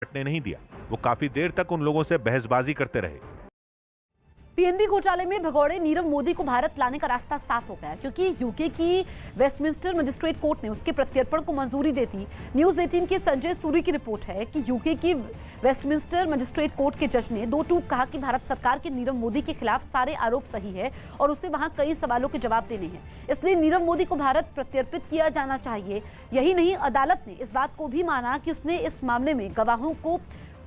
हटने नहीं दिया। वो काफी देर तक उन लोगों से बहसबाजी करते रहे। पीएनबी घोटाले में भगौड़े नीरव मोदी को भारत लाने का रास्ता साफ हो गया, क्योंकि यूके की वेस्टमिंस्टर मजिस्ट्रेट कोर्ट ने उसके प्रत्यर्पण को मंजूरी दे दी। न्यूज 18 के संजय सूरी की रिपोर्ट है कि यूके की वेस्टमिंस्टर मजिस्ट्रेट कोर्ट के जज ने दो टूक कहा कि भारत सरकार के नीरव मोदी के खिलाफ सारे आरोप सही है और उसे वहां कई सवालों के जवाब देने हैं, इसलिए नीरव मोदी को भारत प्रत्यर्पित किया जाना चाहिए। यही नहीं, अदालत ने इस बात को भी माना कि उसने इस मामले में गवाहों को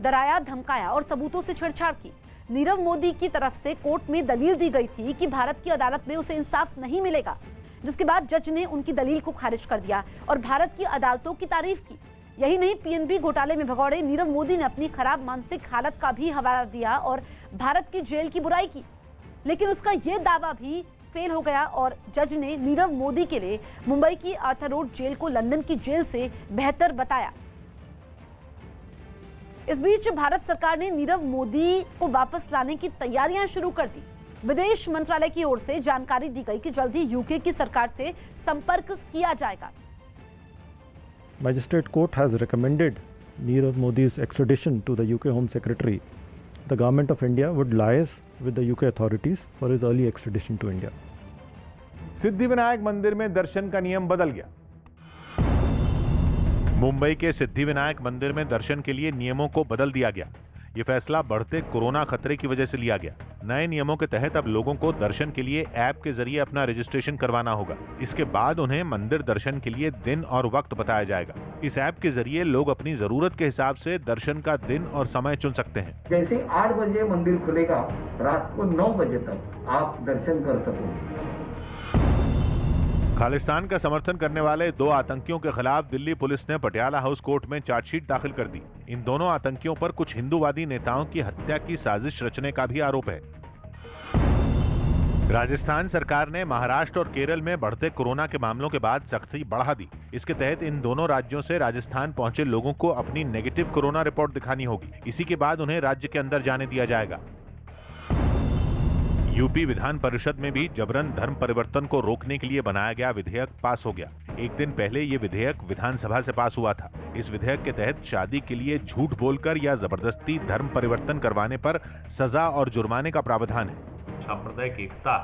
डराया, धमकाया और सबूतों से छेड़छाड़ की। नीरव मोदी की तरफ से कोर्ट में दलील दी गई थी कि भारत की अदालत में उसे इंसाफ नहीं मिलेगा, जिसके बाद जज ने उनकी दलील को खारिज कर दिया और भारत की अदालतों की तारीफ की। यही नहीं, पीएनबी घोटाले में भगौड़े नीरव मोदी ने अपनी खराब मानसिक हालत का भी हवाला दिया और भारत की जेल की बुराई की, लेकिन उसका यह दावा भी फेल हो गया और जज ने नीरव मोदी के लिए मुंबई की आर्थर रोड जेल को लंदन की जेल से बेहतर बताया। इस बीच भारत सरकार ने नीरव मोदी को वापस लाने की तैयारियां शुरू कर दी। विदेश मंत्रालय की ओर से जानकारी दी गई कि जल्द ही यूके की सरकार से संपर्क किया जाएगा। Magistrate Court has recommended Nirav Modi's extradition to the UK Home Secretary. The government of India would liaise with the UK authorities for his early extradition to India. Siddhivinayak मंदिर में दर्शन का नियम बदल गया। मुंबई के सिद्धिविनायक मंदिर में दर्शन के लिए नियमों को बदल दिया गया। ये फैसला बढ़ते कोरोना खतरे की वजह से लिया गया। नए नियमों के तहत अब लोगों को दर्शन के लिए ऐप के जरिए अपना रजिस्ट्रेशन करवाना होगा। इसके बाद उन्हें मंदिर दर्शन के लिए दिन और वक्त बताया जाएगा। इस ऐप के जरिए लोग अपनी जरूरत के हिसाब से दर्शन का दिन और समय चुन सकते हैं। जैसे 8 बजे मंदिर खुलेगा, रात को 9 बजे तक आप दर्शन कर सकोगे। खालिस्तान का समर्थन करने वाले 2 आतंकियों के खिलाफ दिल्ली पुलिस ने पटियाला हाउस कोर्ट में चार्जशीट दाखिल कर दी। इन दोनों आतंकियों पर कुछ हिंदूवादी नेताओं की हत्या की साजिश रचने का भी आरोप है। राजस्थान सरकार ने महाराष्ट्र और केरल में बढ़ते कोरोना के मामलों के बाद सख्ती बढ़ा दी। इसके तहत इन दोनों राज्यों से राजस्थान पहुंचे लोगों को अपनी नेगेटिव कोरोना रिपोर्ट दिखानी होगी। इसी के बाद उन्हें राज्य के अंदर जाने दिया जाएगा। यूपी विधान परिषद में भी जबरन धर्म परिवर्तन को रोकने के लिए बनाया गया विधेयक पास हो गया। एक दिन पहले ये विधेयक विधानसभा से पास हुआ था। इस विधेयक के तहत शादी के लिए झूठ बोलकर या जबरदस्ती धर्म परिवर्तन करवाने पर सजा और जुर्माने का प्रावधान है। सांप्रदायिक एकता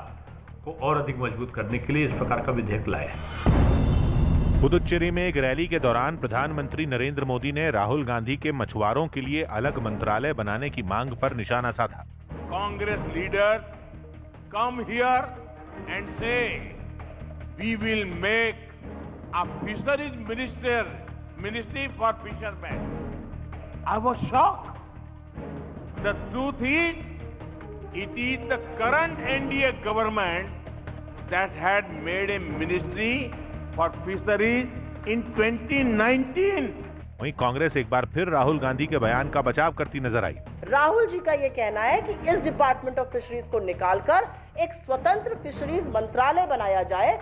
को और अधिक मजबूत करने के लिए इस प्रकार का विधेयक लाया है। पुदुच्चेरी में एक रैली के दौरान प्रधानमंत्री नरेंद्र मोदी ने राहुल गांधी के मछुआरों के लिए अलग मंत्रालय बनाने की मांग पर निशाना साधा। Congress leaders come here and say we will make a fisheries ministry for fishermen. I was shocked. The truth is, it is the current NDA government that had made a ministry for fisheries in 2019. वहीं कांग्रेस एक बार फिर राहुल गांधी के बयान का बचाव करती नजर आई। राहुल जी का ये कहना है कि इस डिपार्टमेंट ऑफ फिशरीज को निकालकर एक स्वतंत्र फिशरीज मंत्रालय बनाया जाए।